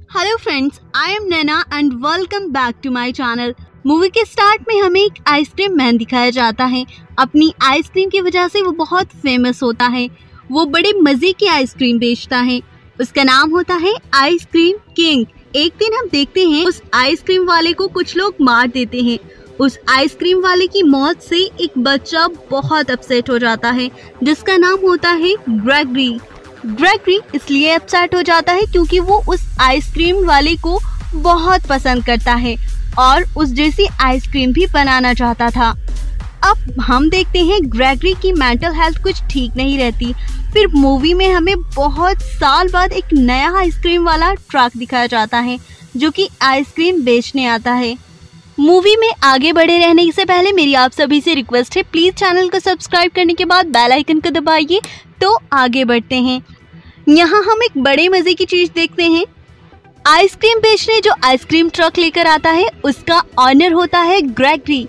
Hello friends, I am Naina and welcome back to my channel. Movie के start में हमें एक आइसक्रीम मैन दिखाया जाता है। अपनी आइसक्रीम की वजह से वो बहुत फेमस होता है। वो बड़े मजे की आइसक्रीम बेचता है। उसका नाम होता है आइसक्रीम किंग। एक दिन हम देखते हैं उस आइसक्रीम वाले को कुछ लोग मार देते हैं। उस आइसक्रीम वाले की मौत से एक बच्चा बहुत अपसेट हो जाता है जिसका नाम होता है ग्रेगरी। ग्रेगरी इसलिए अपसेट हो जाता है क्योंकि वो उस आइसक्रीम वाले को बहुत पसंद करता है और उस जैसी आइसक्रीम भी बनाना चाहता था। अब हम देखते हैं ग्रेगरी की मेंटल हेल्थ कुछ ठीक नहीं रहती। फिर मूवी में हमें बहुत साल बाद एक नया आइसक्रीम वाला ट्रक दिखाया जाता है जो कि आइसक्रीम बेचने आता है। मूवी में आगे बढ़े रहने से पहले मेरी आप सभी से रिक्वेस्ट है, प्लीज चैनल को सब्सक्राइब करने के बाद बेल आइकन को दबाइए। तो आगे बढ़ते हैं। यहाँ हम एक बड़े मजे की चीज देखते हैं। आइसक्रीम बेचने जो आइसक्रीम ट्रक लेकर आता है उसका ऑनर होता है ग्रेगरी,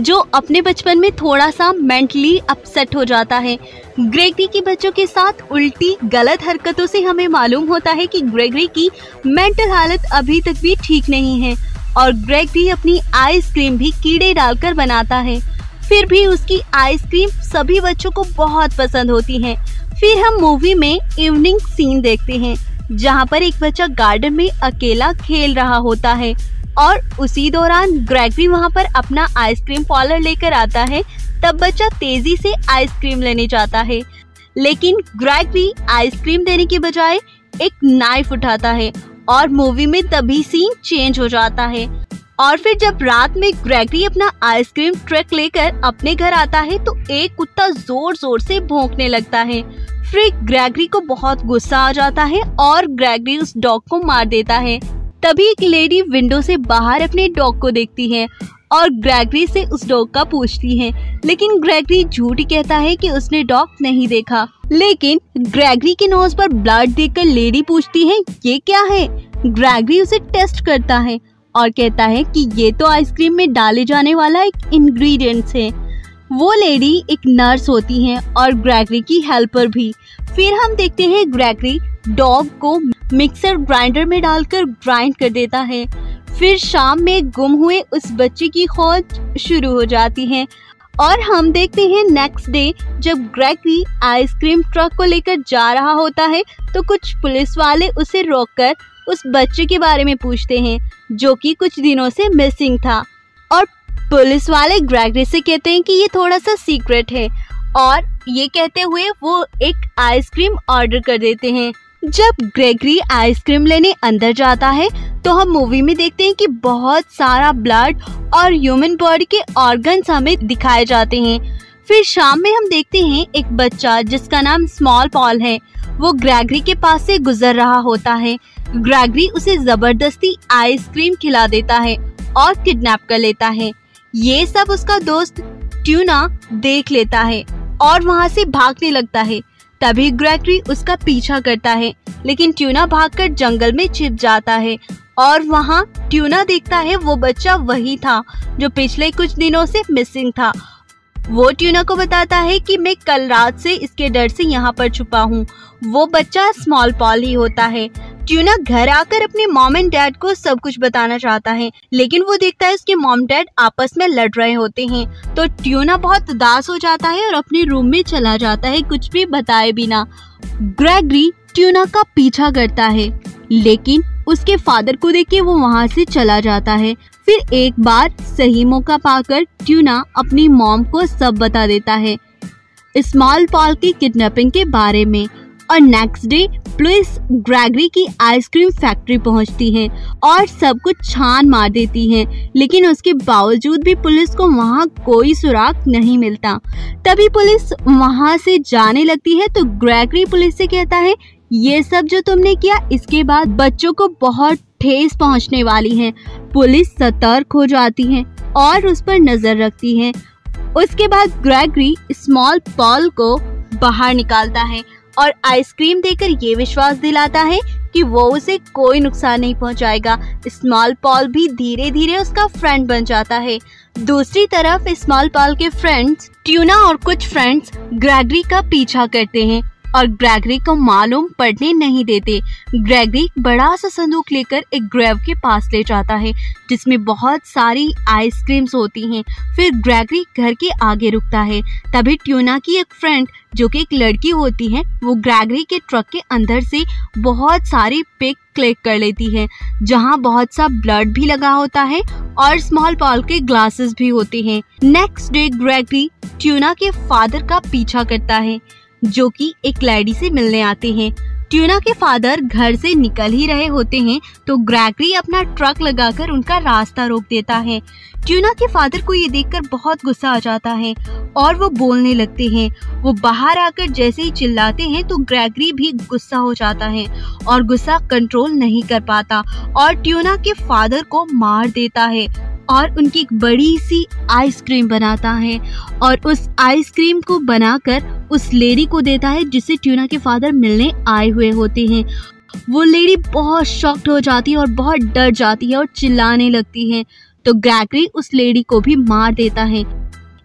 जो अपने बचपन में थोड़ा सा मेंटली अपसेट हो जाता है। ग्रेगरी की बच्चों के साथ उल्टी गलत हरकतों से हमें मालूम होता है कि ग्रेगरी की मेंटल हालत अभी तक भी ठीक नहीं है और ग्रेगरी अपनी आइसक्रीम भी कीड़े डालकर बनाता है। फिर भी उसकी आइसक्रीम सभी बच्चों को बहुत पसंद होती है। फिर हम मूवी में इवनिंग सीन देखते हैं जहाँ पर एक बच्चा गार्डन में अकेला खेल रहा होता है और उसी दौरान ग्रेगरी वहाँ पर अपना आइसक्रीम पार्लर लेकर आता है। तब बच्चा तेजी से आइसक्रीम लेने जाता है, लेकिन ग्रेगरी आइसक्रीम देने के बजाय एक नाइफ उठाता है और मूवी में तभी सीन चेंज हो जाता है। और फिर जब रात में ग्रेगरी अपना आइसक्रीम ट्रक लेकर अपने घर आता है तो एक कुत्ता जोर जोर से भौंकने लगता है। फिर ग्रेगरी को बहुत गुस्सा आ जाता है और ग्रेगरी उस डॉग को मार देता है। तभी एक लेडी विंडो से बाहर अपने डॉग को देखती है और ग्रेगरी से उस डॉग का पूछती है, लेकिन ग्रेगरी झूठ कहता है कि उसने डॉग नहीं देखा। लेकिन ग्रेगरी के नोज पर ब्लड देखकर लेडी पूछती है ये क्या है। ग्रेगरी उसे टेस्ट करता है और कहता है कि ये तो आइसक्रीम में डाले जाने वाला एक इंग्रेडिएंट्स है। वो लेडी एक नर्स होती है और ग्रेगरी की हेल्पर भी। फिर हम देखते हैं ग्रेगरी डॉग को मिक्सर ग्राइंडर में डालकर ग्राइंड कर देता है। फिर शाम में गुम हुए उस बच्चे की खोज शुरू हो जाती है और हम देखते हैं नेक्स्ट डे जब ग्रेगरी आइसक्रीम ट्रक को लेकर जा रहा होता है तो कुछ पुलिस वाले उसे रोककर उस बच्चे के बारे में पूछते हैं जो कि कुछ दिनों से मिसिंग था। और पुलिस वाले ग्रेगरी से कहते हैं कि ये थोड़ा सा सीक्रेट है और ये कहते हुए वो एक आइसक्रीम ऑर्डर कर देते हैं। जब ग्रेगरी आइसक्रीम लेने अंदर जाता है तो हम मूवी में देखते हैं कि बहुत सारा ब्लड और ह्यूमन बॉडी के ऑर्गन्स हमें दिखाए जाते हैं। फिर शाम में हम देखते हैं एक बच्चा जिसका नाम स्मॉल पॉल है, वो ग्रेगरी के पास से गुजर रहा होता है। ग्रेगरी उसे जबरदस्ती आइसक्रीम खिला देता है और किडनैप कर लेता है। ये सब उसका दोस्त ट्यूना देख लेता है और वहाँ से भागने लगता है। तभी ग्रेगरी उसका पीछा करता है, लेकिन ट्यूना भागकर जंगल में छिप जाता है और वहाँ ट्यूना देखता है वो बच्चा वही था जो पिछले कुछ दिनों से मिसिंग था। वो ट्यूना को बताता है कि मैं कल रात से इसके डर से यहाँ पर छुपा हूँ। वो बच्चा स्मॉल पॉल ही होता है। ट्यूना घर आकर अपने मॉम एंड डैड को सब कुछ बताना चाहता है, लेकिन वो देखता है उसके मॉम डैड आपस में लड़ रहे होते हैं। तो ट्यूना बहुत उदास हो जाता है और अपने रूम में चला जाता है कुछ भी बताए बिना। ग्रेगरी ट्यूना का पीछा करता है, लेकिन उसके फादर को देख के वो वहाँ से चला जाता है। फिर एक बार सही मौका पाकर ट्यूना अपनी मॉम को सब बता देता है स्मॉल पॉल की किडनैपिंग के बारे में। और नेक्स्ट डे पुलिस ग्रेगरी की आइसक्रीम फैक्ट्री पहुंचती है और सब कुछ छान मार देती है, लेकिन उसके बावजूद भी पुलिस को वहां कोई सुराग नहीं मिलता। तभी पुलिस वहां से जाने लगती है तो ग्रेगरी पुलिस से कहता है ये सब जो तुमने किया इसके बाद बच्चों को बहुत ठेस पहुंचने वाली है। पुलिस सतर्क हो जाती है और उस पर नजर रखती है। उसके बाद ग्रेगरी स्मॉल पॉल को बाहर निकालता है और आइसक्रीम देकर ये विश्वास दिलाता है कि वो उसे कोई नुकसान नहीं पहुंचाएगा। स्मॉल पॉल भी धीरे धीरे उसका फ्रेंड बन जाता है। दूसरी तरफ स्मॉल पॉल के फ्रेंड्स ट्यूना और कुछ फ्रेंड्स ग्रेगरी का पीछा करते हैं और ग्रेगरी को मालूम पड़ने नहीं देते। ग्रेगरी बड़ा सा संदूक लेकर एक ग्रेव के पास ले जाता है जिसमें बहुत सारी आइसक्रीम्स होती हैं। फिर ग्रेगरी घर के आगे रुकता है। तभी ट्यूना की एक फ्रेंड जो कि एक लड़की होती है वो ग्रेगरी के ट्रक के अंदर से बहुत सारी पिक क्लिक कर लेती है जहां बहुत सा ब्लड भी लगा होता है और स्मॉल पॉल के ग्लासेस भी होते हैं। नेक्स्ट डे ग्रेगरी ट्यूना के फादर का पीछा करता है जो कि एक लेडी से मिलने आते हैं। ट्यूना के फादर घर से निकल ही रहे होते हैं तो ग्रेगरी अपना ट्रक लगाकर उनका रास्ता रोक देता है। ट्यूना के फादर को ये देखकर बहुत गुस्सा आ जाता है और वो बोलने लगते हैं। वो बाहर आकर जैसे ही चिल्लाते हैं तो ग्रेगरी भी गुस्सा हो जाता है और गुस्सा कंट्रोल नहीं कर पाता और ट्यूना के फादर को मार देता है और उनकी एक बड़ी सी आइसक्रीम बनाता है और उस आइसक्रीम को बनाकर उस लेडी को देता है जिससे ट्यूना के फादर मिलने आए हुए होते हैं। वो लेडी बहुत शॉक्ड हो जाती है और बहुत डर जाती है और चिल्लाने लगती है तो ग्रेगरी उस लेडी को भी मार देता है।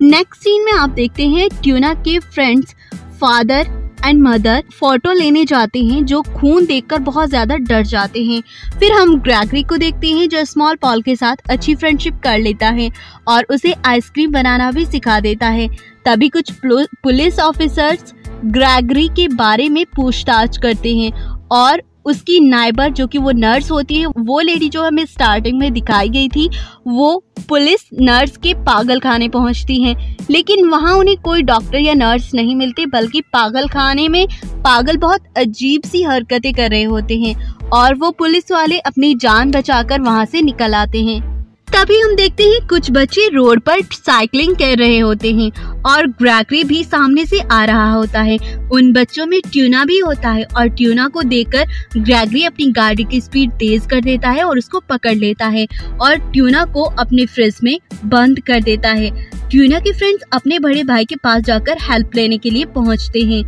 नेक्स्ट सीन में आप देखते हैं ट्यूना के friends father and mother photo लेने जाते हैं जो खून देखकर बहुत ज्यादा डर जाते हैं। फिर हम ग्रेगरी को देखते हैं जो स्मॉल पॉल के साथ अच्छी फ्रेंडशिप कर लेता है और उसे आइसक्रीम बनाना भी सिखा देता है। तभी कुछ पुलिस ऑफिसर्स ग्रेगरी के बारे में पूछताछ करते हैं और उसकी नाइबर जो कि वो नर्स होती है, वो लेडी जो हमें स्टार्टिंग में दिखाई गई थी, वो पुलिस नर्स के पागल खाने पहुंचती हैं लेकिन वहां उन्हें कोई डॉक्टर या नर्स नहीं मिलते बल्कि पागल खाने में पागल बहुत अजीब सी हरकतें कर रहे होते हैं और वो पुलिस वाले अपनी जान बचाकर वहां से निकल आते हैं। तभी हम देखते हैं कुछ बच्चे रोड पर साइकिलिंग कर रहे होते हैं और ग्रेगरी भी सामने से आ रहा होता है। उन बच्चों में ट्यूना भी होता है और ट्यूना को देखकर ग्रेगरी अपनी गाड़ी की स्पीड तेज कर देता है और उसको पकड़ लेता है और ट्यूना को अपने फ्रिज में बंद कर देता है। ट्यूना के फ्रेंड्स अपने बड़े भाई के पास जाकर हेल्प लेने के लिए पहुंचते हैं।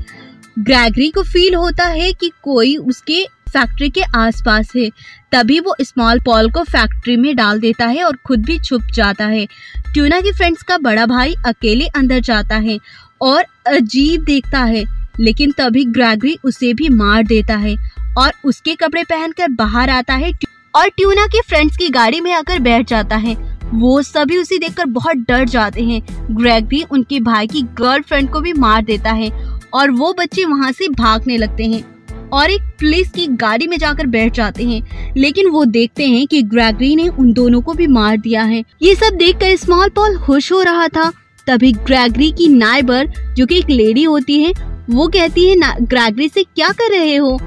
ग्रेगरी को फील होता है कि कोई उसके फैक्ट्री के आसपास है। तभी वो स्मॉल पॉल को फैक्ट्री में डाल देता है और खुद भी छुप जाता है। ट्यूना के फ्रेंड्स का बड़ा भाई अकेले अंदर जाता है और अजीब देखता है लेकिन तभी ग्रेगरी उसे भी मार देता है और उसके कपड़े पहनकर बाहर आता है और ट्यूना के फ्रेंड्स की गाड़ी में आकर बैठ जाता है। वो सभी उसे देखकर बहुत डर जाते हैं। ग्रेगरी उनके भाई की गर्लफ्रेंड को भी मार देता है और वो बच्चे वहां से भागने लगते हैं और एक पुलिस की गाड़ी में जाकर बैठ जाते हैं लेकिन वो देखते हैं कि ग्रेगरी ने उन दोनों को भी मार दिया है। ये सब देखकर स्मॉल पॉल खुश हो रहा था। तभी ग्रेगरी की नाइबर जो कि एक लेडी होती है वो कहती है ग्रेगरी से क्या कर रहे हो।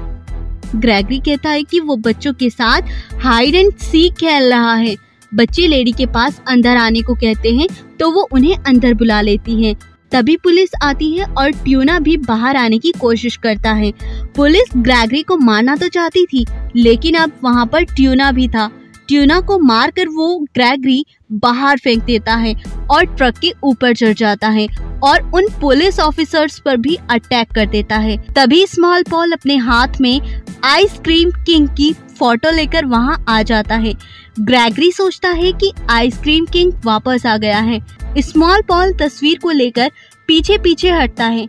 ग्रेगरी कहता है कि वो बच्चों के साथ हाइड एंड सीक खेल रहा है। बच्चे लेडी के पास अंदर आने को कहते हैं तो वो उन्हें अंदर बुला लेती है। तभी पुलिस आती है और ट्यूना भी बाहर आने की कोशिश करता है। पुलिस ग्रेगरी को मारना तो चाहती थी लेकिन अब वहाँ पर ट्यूना भी था। ट्यूना को मारकर वो ग्रेगरी बाहर फेंक देता है और ट्रक के ऊपर चढ़ जाता है और उन पुलिस ऑफिसर्स पर भी अटैक कर देता है। तभी स्मॉल पॉल अपने हाथ में आइसक्रीम किंग की फोटो लेकर वहाँ आ जाता है। ग्रेगरी सोचता है कि आइसक्रीम किंग वापस आ गया है। स्मॉल पॉल तस्वीर को लेकर पीछे पीछे हटता है।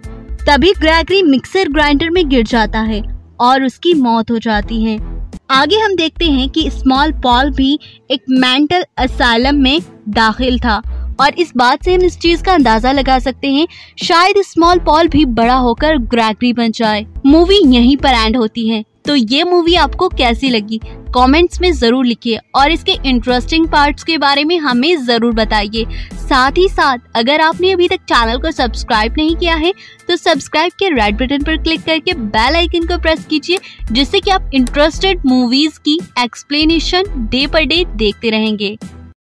तभी ग्रेगरी मिक्सर ग्राइंडर में गिर जाता है और उसकी मौत हो जाती है। आगे हम देखते हैं कि स्मॉल पॉल भी एक मेंटल असाइलम में दाखिल था और इस बात से हम इस चीज का अंदाजा लगा सकते हैं शायद स्मॉल पॉल भी बड़ा होकर ग्रेगरी बन जाए। मूवी यहीं पर एंड होती है। तो ये मूवी आपको कैसी लगी कमेंट्स में जरूर लिखिए और इसके इंटरेस्टिंग पार्ट्स के बारे में हमें जरूर बताइए। साथ ही साथ अगर आपने अभी तक चैनल को सब्सक्राइब नहीं किया है तो सब्सक्राइब के रेड बटन पर क्लिक करके बेल आइकन को प्रेस कीजिए जिससे कि आप इंटरेस्टेड मूवीज की एक्सप्लेनेशन डे पर डे देखते रहेंगे।